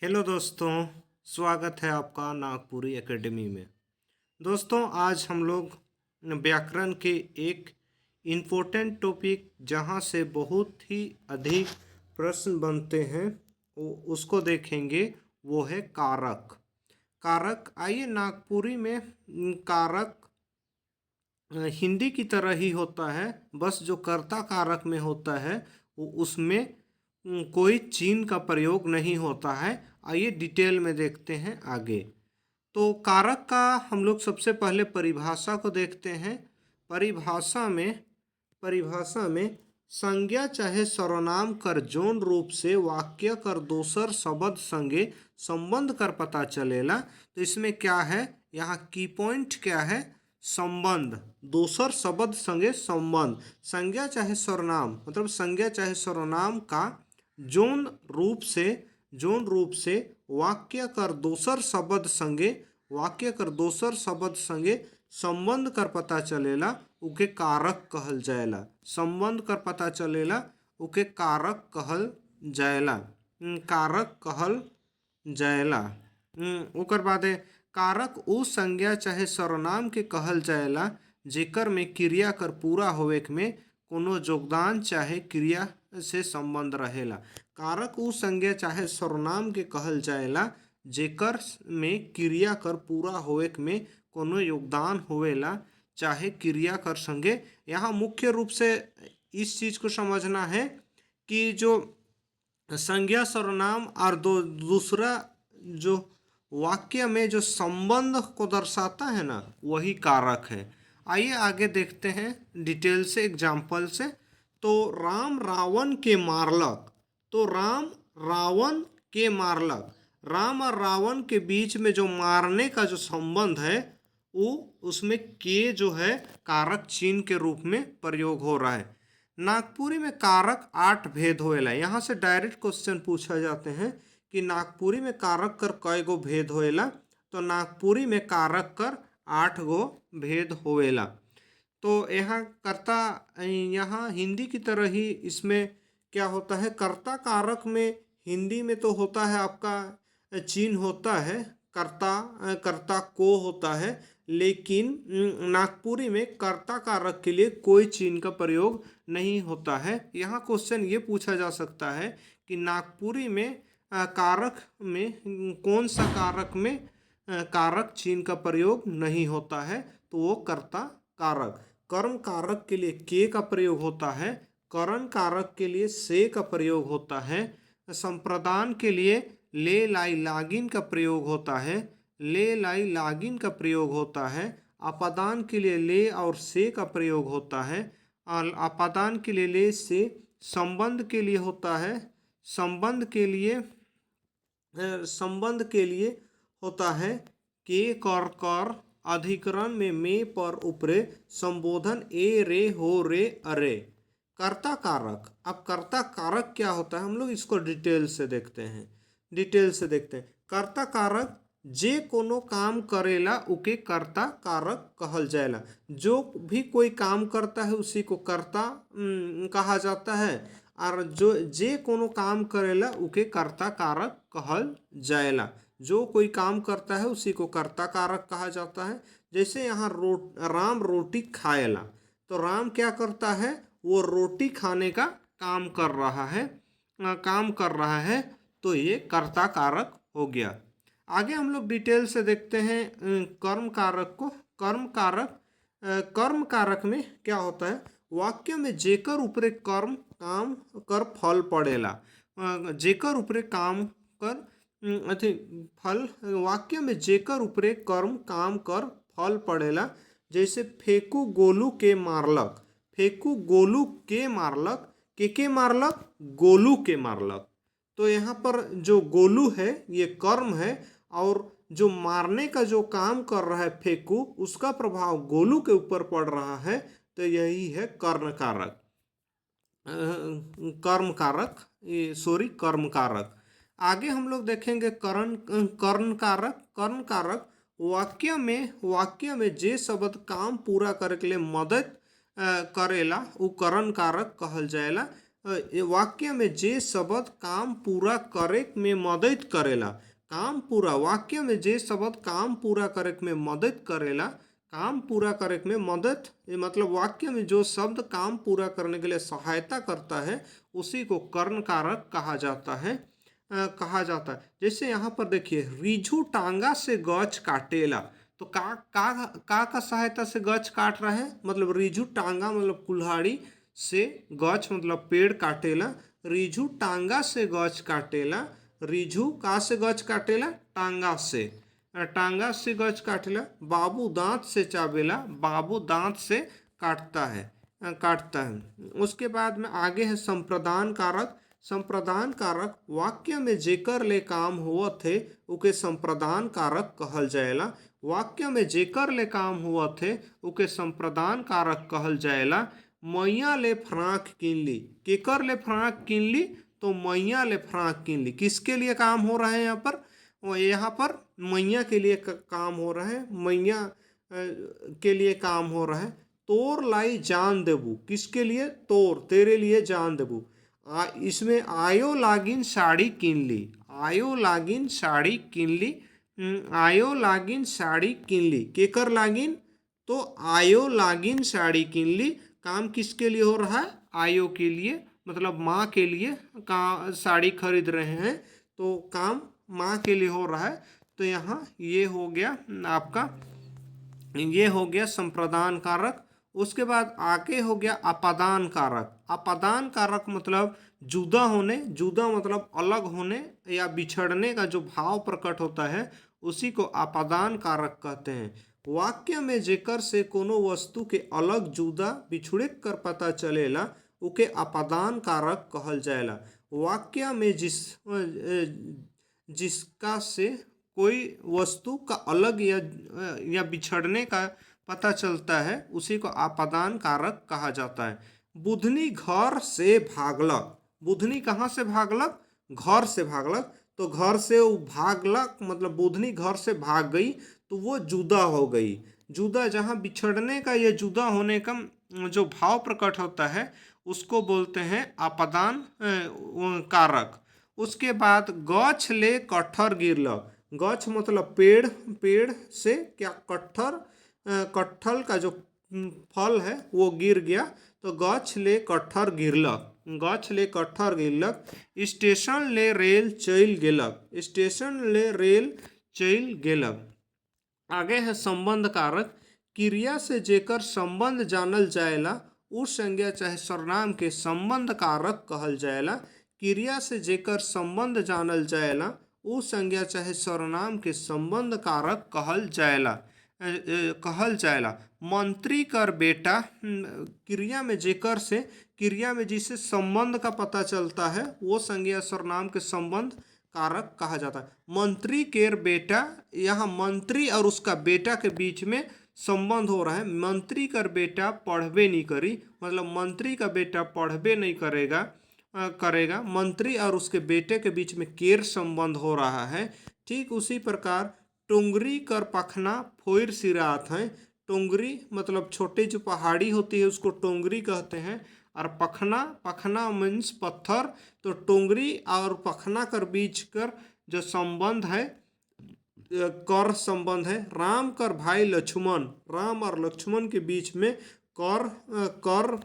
Hello दोस्तों, स्वागत है आपका नागपुरी एकेडमी में। दोस्तों, आज हम लोग व्याकरण के एक इम्पोर्टेंट टॉपिक जहां से बहुत ही अधिक प्रश्न बनते हैं उसको देखेंगे। वो है कारक। कारक, आइए नागपुरी में कारक हिंदी की तरह ही होता है, बस जो कर्ता कारक में होता है वो उसमें कोई चिन्ह का प्रयोग नहीं होता है। आइए डिटेल में देखते हैं आगे। तो कारक का हम लोग सबसे पहले परिभाषा को देखते हैं। परिभाषा में संज्ञा चाहे सर्वनाम कर जौन रूप से वाक्य कर दोसर शब्द संगे संबंध कर पता चलेला। तो इसमें क्या है, यहाँ की पॉइंट क्या है, संबंध, दोसर शब्द संगे संबंध। संज्ञा चाहे सर्वनाम मतलब संज्ञा चाहे सर्वनाम का जौन रूप से वाक्य कर दोसर शब्द संगे संबंध कर पता चलेला उके कारक कहल जाएला। संबंध कर पता चलेला उके कारक कहल जाएला। ओकर बाद कारक उ संज्ञा चाहे सर्वनाम के कहल जाएला जेकर में क्रिया कर पूरा होवे में कोनो योगदान चाहे क्रिया से संबंध रहेला। कारक उ संज्ञा चाहे सर्वनाम के कहल जाएला जेकर में क्रिया कर पूरा होवे में कोनो योगदान होवेला चाहे क्रिया कर संगे। यहाँ मुख्य रूप से इस चीज को समझना है कि जो संज्ञा सर्वनाम और दूसरा जो वाक्य में जो संबंध को दर्शाता है ना, वही कारक है। आइए आगे देखते हैं डिटेल से, एग्जाम्पल से। तो राम रावण के मारलक। तो राम और रावण के बीच में जो मारने का जो संबंध है वो उसमें के जो है कारक चिन्ह के रूप में प्रयोग हो रहा है। नागपुरी में कारक 8 भेद होएला। यहाँ से डायरेक्ट क्वेश्चन पूछा जाते हैं कि नागपुरी में कारक कर कय गो भेद होएला। तो नागपुरी में कारक कर 8 गो भेद होएला। तो यहाँ हिंदी की तरह ही इसमें क्या होता है, कर्ता कारक में हिंदी में तो होता है आपका चिन्ह होता है, कर्ता को होता है, लेकिन नागपुरी में कर्ता कारक के लिए कोई चिन्ह का प्रयोग नहीं होता है। यहाँ क्वेश्चन ये पूछा जा सकता है कि नागपुरी में कारक में कौन सा कारक में कारक चिन्ह का प्रयोग नहीं होता है, तो वो कर्ता कारक। कर्म कारक के लिए के का प्रयोग होता है, करण कारक के लिए से का प्रयोग होता है, संप्रदान के लिए ले लाई लागिन का प्रयोग होता है, अपादान के लिए ले और से का प्रयोग होता है, अपादान के लिए ले से, संबंध के लिए होता है, संबंध के लिए होता है के कर, अधिकरण में पर ऊपरे, संबोधन ए रे हो रे अरे। कर्ता कारक, अब कर्ता कारक क्या होता है हम लोग इसको डिटेल से देखते हैं। कर्ता कारक जे कोनो काम करेला उके कर्ता कारक कहल जाएला। जो भी कोई काम करता है उसी को कर्ता कहा जाता है, और जो जे कोनो काम करेला उके कर्ता कारक कहल जाएला। जो कोई काम करता है उसी को कर्ता कारक कहा जाता है। जैसे यहाँ राम रोटी खाएला, तो राम क्या करता है, वो रोटी खाने का काम कर रहा है, तो ये कर्ता कारक हो गया। आगे हम लोग डिटेल से देखते हैं कर्म कारक को। कर्म कारक में क्या होता है, वाक्य में जेकर ऊपरे काम कर फल पड़ेला। जेकर ऊपरे काम कर फल, वाक्य में जेकर ऊपरे कर्म काम कर फल पड़ेला। जैसे फेंकू गोलू के मारलक। गोलू के मारलक। तो यहाँ पर जो गोलू है ये कर्म है, और जो मारने का जो काम कर रहा है फेंकू, उसका प्रभाव गोलू के ऊपर पड़ रहा है, तो यही है कर्म कारक। आगे हम लोग देखेंगे कर्ण कारक। वाक्य में जे शब्द काम पूरा करे के लिए मदद करेला उ करण कारक कहल जाएला। ये वाक्य में जे शब्द काम पूरा करे में मदद करेला। काम पूरा, वाक्य में जे शब्द काम पूरा करे में मदद करेला। काम पूरा करे में मदद, ये मतलब वाक्य में जो शब्द काम पूरा करने के लिए सहायता करता है उसी को कर्ण कारक कहा जाता है। जैसे यहाँ पर देखिए, रिझु टांगा से गछ काटेला। तो का सहायता से गछ काट रहा है, मतलब रिझु टांगा मतलब कुल्हाड़ी से, गछ मतलब पेड़ काटेला। रिझु टांगा से गछ काटेला। रिझु का से गछ काटेला, टांगा से, टांगा से गछ काटेला। बाबू दांत से चाबेला। बाबू दांत से काटता है। उसके बाद में आगे है संप्रदान कारक। संप्रदान कारक वाक्य में जेकर ले काम होवत थे उके संप्रदान कारक कहल जाएला। वाक्य में जेकर ले काम हुआ थे उके संप्रदान कारक कहल जाएला। मैया ले फ्राक किनली। केकर ले फ्राक किनली, तो मैया ले फ्राक किनली। किसके लिए काम हो रहा है यहाँ पर, यहाँ पर मैया के लिए काम हो रहा है। मैया के लिए काम हो रहा है। तोर लाई जान देबू, किसके लिए, तोर, तेरे लिए जान देबू। इसमें आयो लागिन साड़ी किनली। आयो लागिन साड़ी किनली। आयो लागिन साड़ी किनली, केकर लागिन, तो आयो लागिन साड़ी किनली। काम किसके लिए हो रहा है, आयो के लिए, मतलब माँ के लिए का साड़ी खरीद रहे हैं, तो काम माँ के लिए हो रहा है। तो यहाँ ये हो गया आपका, ये हो गया संप्रदान कारक। उसके बाद आगे हो गया अपादान कारक। अपादान कारक मतलब जुदा होने, जुदा मतलब अलग होने या बिछड़ने का जो भाव प्रकट होता है उसी को अपादान कारक कहते हैं। वाक्य में जेकर से कोनो वस्तु के अलग जुदा बिछुड़े कर पता चलेला उके अपादान कारक कहल जाएला। वाक्य में जिसका से कोई वस्तु का अलग या बिछड़ने का पता चलता है उसी को अपादान कारक कहा जाता है। बुधनी घर से भागलक। बुधनी कहाँ से भागलक, घर से भागलक। तो घर से वो भागलक मतलब बुधनी घर से भाग गई, तो वो जुदा हो गई। जुदा, जहाँ बिछड़ने का या जुदा होने का जो भाव प्रकट होता है उसको बोलते हैं अपादान कारक। उसके बाद गछ ले कट्ठर गिरलक। गछ मतलब पेड़, पेड़ से क्या कट्ठर, कटहल का जो फल है वो गिर गया, तो गछ ले कट्ठर गिरलक। गछ ले कट्ठर गिरलक। स्टेशन ले रेल चल गेलक। स्टेशन ले रेल चल गेलक। आगे है संबंध कारक। क्रिया से जेकर संबंध जानल जाएला उस संज्ञा चाहे सर्वनाम के संबंध कारक कहल जाएला। क्रिया से जेकर संबंध जानल जाएला उस संज्ञा चाहे सर्वनाम के संबंध कारक कहल जाएला। मंत्री कर बेटा, क्रिया में जेकर से, क्रिया में जिससे संबंध का पता चलता है वो संज्ञा सर्वनाम के संबंध कारक कहा जाता है। मंत्री केर बेटा, यहाँ मंत्री और उसका बेटा के बीच में संबंध हो रहा है। मंत्री कर बेटा पढ़बे नहीं करी, मतलब मंत्री का बेटा पढ़बे नहीं करेगा। मंत्री और उसके बेटे के बीच में केर संबंध हो रहा है। ठीक उसी प्रकार टोंगरी कर पखना फोर सिरात है। टोंगरी मतलब छोटी जो पहाड़ी होती है उसको टोंगरी कहते हैं, और पखना मीन्स पत्थर। तो टोंगरी और पखना कर बीच कर जो संबंध है, कर संबंध है। राम कर भाई लक्ष्मण, राम और लक्ष्मण के बीच में कर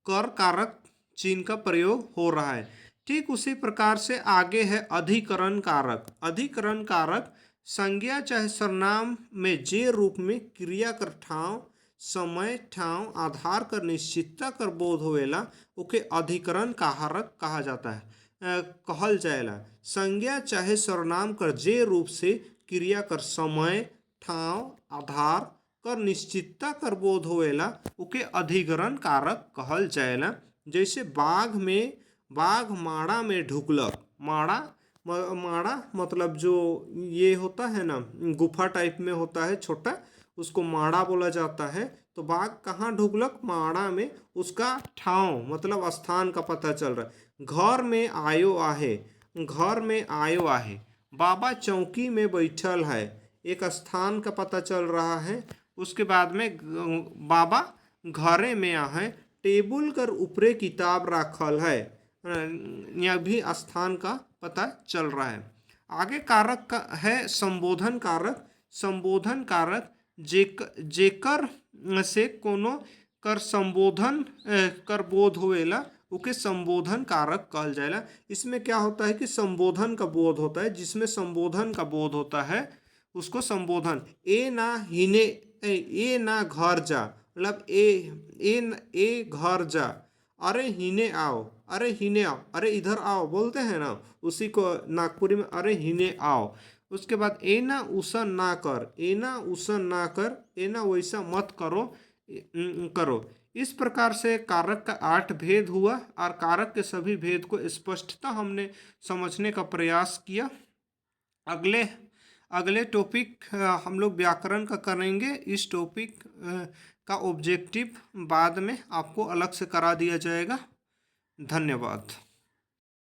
कारक चिन्ह का प्रयोग हो रहा है। ठीक उसी प्रकार से आगे है अधिकरण कारक। अधिकरण कारक संज्ञा चाहे सर्वनाम में जे रूप में क्रिया कर ठाव, समय, ठाव, आधार कर निश्चितता कर बोध होवेला ओके अधिकरण कारक कहा जाता है, कहल जाएला। संज्ञा चाहे सर्वनाम कर जे रूप से क्रिया कर समय, ठाव, आधार कर निश्चितता कर बोध होवेला ओके अधिकरण कारक कहल जाएला। जैसे बाघ माड़ा में ढुकलक। माड़ा मतलब जो ये होता है ना, गुफा टाइप में होता है छोटा, उसको माड़ा बोला जाता है। तो बाघ कहाँ ढुकलक, माड़ा में। उसका ठाव मतलब स्थान का पता चल रहा है। घर में आयो आहे, घर में आयो आहे। बाबा चौकी में बैठल है, एक स्थान का पता चल रहा है। उसके बाद में बाबा घरे में आहे। टेबुल कर ऊपरे किताब राखल है। यह भी स्थान का पता चल रहा है। आगे कारक का है संबोधन कारक। संबोधन कारक जेकर से कोनो कर संबोधन कर बोध होवेला ओके संबोधन कारक कहल जाएला। इसमें क्या होता है कि संबोधन का बोध होता है, जिसमें संबोधन का बोध होता है उसको संबोधन। ए ना हिने, ए ना घर जा, मतलब ए घर जा, अरे हिने आओ, अरे हिने आओ, अरे इधर आओ बोलते हैं ना, उसी को नागपुरी में अरे हिने आओ। उसके बाद ए ना उसन ना कर, ए ना उसन ना कर, ए ना वैसा मत करो, करो। इस प्रकार से कारक का 8 भेद हुआ और कारक के सभी भेद को स्पष्टता हमने समझने का प्रयास किया। अगले अगले टॉपिक हम लोग व्याकरण का करेंगे। इस टॉपिक का ऑब्जेक्टिव बाद में आपको अलग से करा दिया जाएगा। धन्यवाद।